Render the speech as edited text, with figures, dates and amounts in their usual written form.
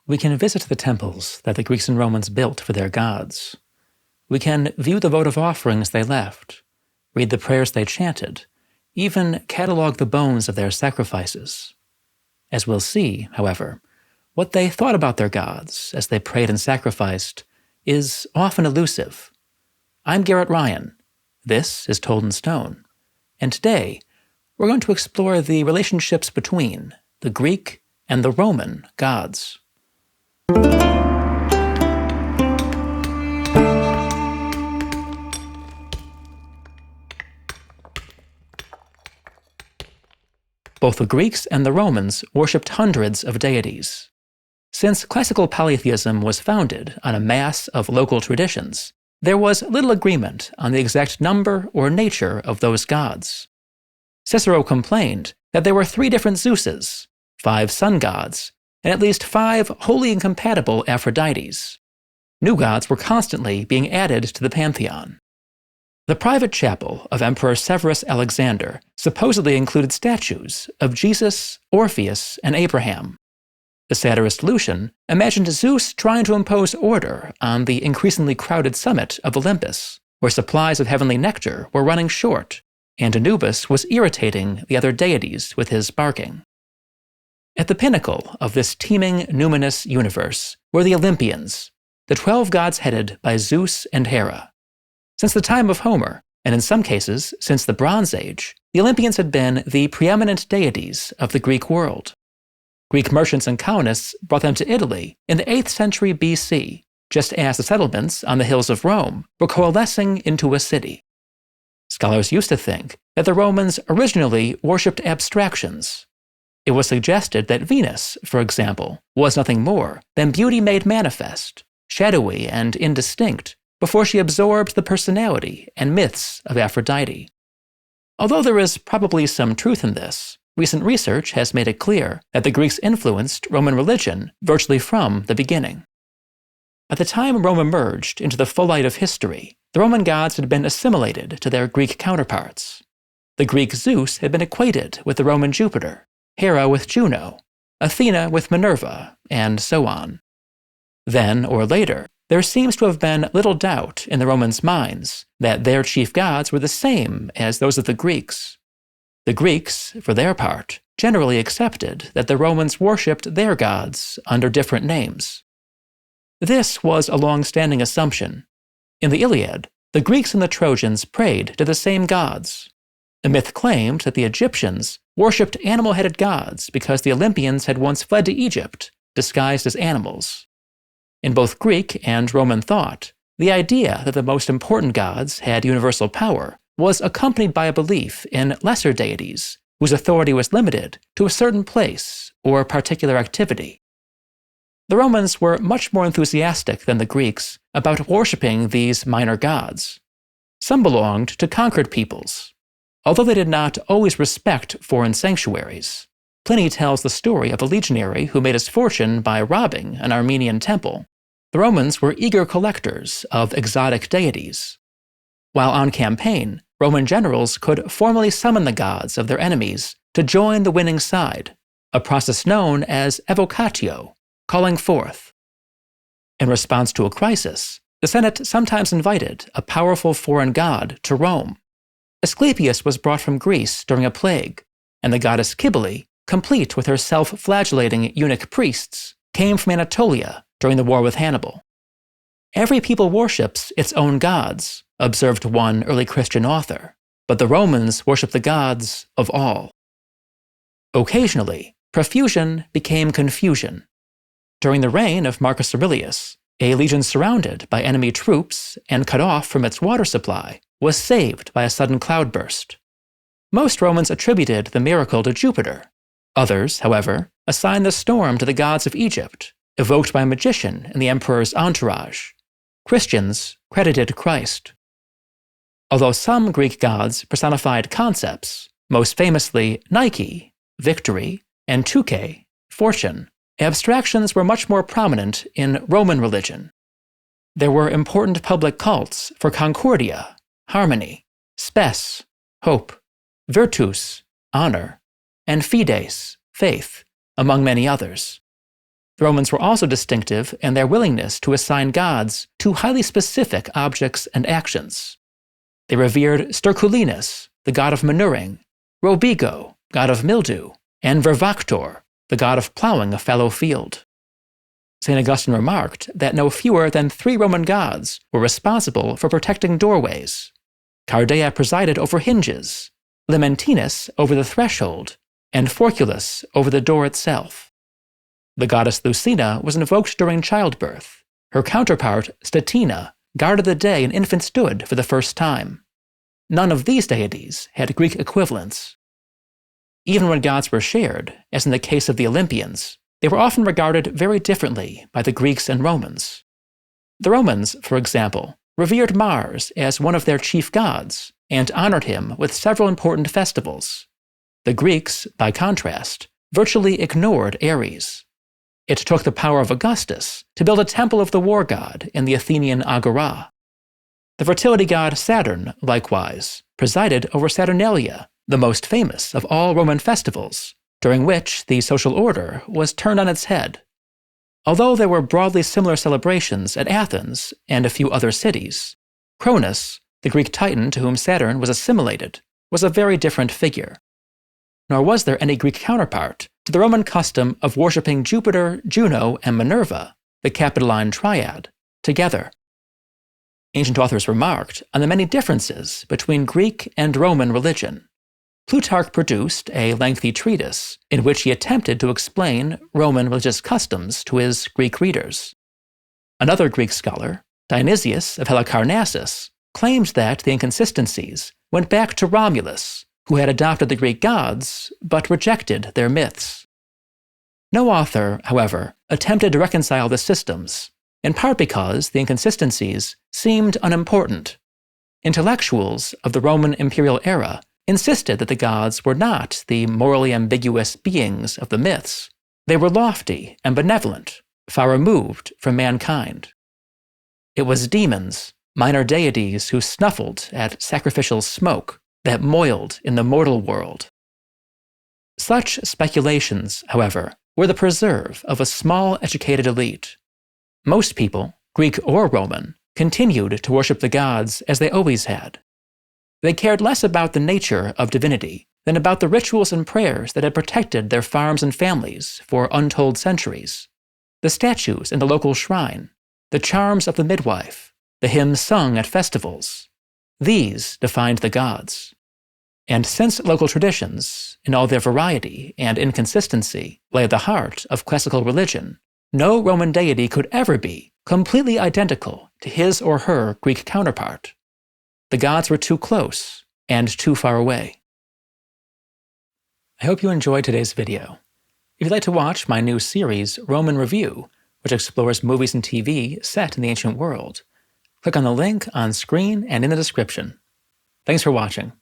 We can visit the temples that the Greeks and Romans built for their gods. We can view the votive offerings they left, read the prayers they chanted, even catalog the bones of their sacrifices. As we'll see, however, what they thought about their gods as they prayed and sacrificed is often elusive. I'm Garrett Ryan. This is Told in Stone. And today, we're going to explore the relationships between the Greek and the Roman gods. Both the Greeks and the Romans worshipped hundreds of deities. Since classical polytheism was founded on a mass of local traditions, there was little agreement on the exact number or nature of those gods. Cicero complained that there were 3 different Zeuses, 5 sun gods, and at least 5 wholly incompatible Aphrodites. New gods were constantly being added to the pantheon. The private chapel of Emperor Severus Alexander supposedly included statues of Jesus, Orpheus, and Abraham. The satirist Lucian imagined Zeus trying to impose order on the increasingly crowded summit of Olympus, where supplies of heavenly nectar were running short, and Anubis was irritating the other deities with his barking. At the pinnacle of this teeming, numinous universe were the Olympians, the 12 gods headed by Zeus and Hera. Since the time of Homer, and in some cases since the Bronze Age, the Olympians had been the preeminent deities of the Greek world. Greek merchants and colonists brought them to Italy in the 8th century BC, just as the settlements on the hills of Rome were coalescing into a city. Scholars used to think that the Romans originally worshipped abstractions. It was suggested that Venus, for example, was nothing more than beauty made manifest, shadowy and indistinct, before she absorbed the personality and myths of Aphrodite. Although there is probably some truth in this, recent research has made it clear that the Greeks influenced Roman religion virtually from the beginning. By the time Rome emerged into the full light of history, the Roman gods had been assimilated to their Greek counterparts. The Greek Zeus had been equated with the Roman Jupiter, Hera with Juno, Athena with Minerva, and so on. Then, or later, there seems to have been little doubt in the Romans' minds that their chief gods were the same as those of the Greeks. The Greeks, for their part, generally accepted that the Romans worshipped their gods under different names. This was a long-standing assumption. In the Iliad, the Greeks and the Trojans prayed to the same gods. The myth claimed that the Egyptians worshipped animal-headed gods because the Olympians had once fled to Egypt, disguised as animals. In both Greek and Roman thought, the idea that the most important gods had universal power was accompanied by a belief in lesser deities whose authority was limited to a certain place or particular activity. The Romans were much more enthusiastic than the Greeks about worshipping these minor gods. Some belonged to conquered peoples. Although they did not always respect foreign sanctuaries, Pliny tells the story of a legionary who made his fortune by robbing an Armenian temple. The Romans were eager collectors of exotic deities. While on campaign, Roman generals could formally summon the gods of their enemies to join the winning side, a process known as evocatio, calling forth. In response to a crisis, the Senate sometimes invited a powerful foreign god to Rome. Asclepius was brought from Greece during a plague, and the goddess Cybele, complete with her self-flagellating eunuch priests, came from Anatolia during the war with Hannibal. Every people worships its own gods, observed one early Christian author, but the Romans worshipped the gods of all. Occasionally, profusion became confusion. During the reign of Marcus Aurelius, a legion surrounded by enemy troops and cut off from its water supply was saved by a sudden cloudburst. Most Romans attributed the miracle to Jupiter. Others, however, assigned the storm to the gods of Egypt, evoked by a magician in the emperor's entourage. Christians credited Christ. Although some Greek gods personified concepts, most famously Nike, victory, and Tuke, fortune, abstractions were much more prominent in Roman religion. There were important public cults for concordia, harmony, spes, hope, virtus, honor, and fides, faith, among many others. The Romans were also distinctive in their willingness to assign gods to highly specific objects and actions. They revered Sterculinus, the god of manuring, Robigo, god of mildew, and Vervactor, the god of plowing a fallow field. St. Augustine remarked that no fewer than 3 Roman gods were responsible for protecting doorways. Cardea presided over hinges, Limentinus over the threshold, and Forculus over the door itself. The goddess Lucina was invoked during childbirth. Her counterpart, Statina, guarded the day an infant stood for the first time. None of these deities had Greek equivalents. Even when gods were shared, as in the case of the Olympians, they were often regarded very differently by the Greeks and Romans. The Romans, for example, revered Mars as one of their chief gods and honored him with several important festivals. The Greeks, by contrast, virtually ignored Ares. It took the power of Augustus to build a temple of the war god in the Athenian Agora. The fertility god Saturn, likewise, presided over Saturnalia, the most famous of all Roman festivals, during which the social order was turned on its head. Although there were broadly similar celebrations at Athens and a few other cities, Cronus, the Greek titan to whom Saturn was assimilated, was a very different figure. Nor was there any Greek counterpart to the Roman custom of worshipping Jupiter, Juno, and Minerva, the Capitoline triad, together. Ancient authors remarked on the many differences between Greek and Roman religion. Plutarch produced a lengthy treatise in which he attempted to explain Roman religious customs to his Greek readers. Another Greek scholar, Dionysius of Halicarnassus, claimed that the inconsistencies went back to Romulus, who had adopted the Greek gods but rejected their myths. No author, however, attempted to reconcile the systems, in part because the inconsistencies seemed unimportant. Intellectuals of the Roman imperial era insisted that the gods were not the morally ambiguous beings of the myths. They were lofty and benevolent, far removed from mankind. It was demons, minor deities who snuffled at sacrificial smoke, that moiled in the mortal world. Such speculations, however, were the preserve of a small educated elite. Most people, Greek or Roman, continued to worship the gods as they always had. They cared less about the nature of divinity than about the rituals and prayers that had protected their farms and families for untold centuries. The statues in the local shrine, the charms of the midwife, the hymns sung at festivals. These defined the gods. And since local traditions, in all their variety and inconsistency, lay at the heart of classical religion, no Roman deity could ever be completely identical to his or her Greek counterpart. The gods were too close and too far away. I hope you enjoyed today's video. If you'd like to watch my new series, Roman Review, which explores movies and TV set in the ancient world, click on the link on screen and in the description. Thanks for watching.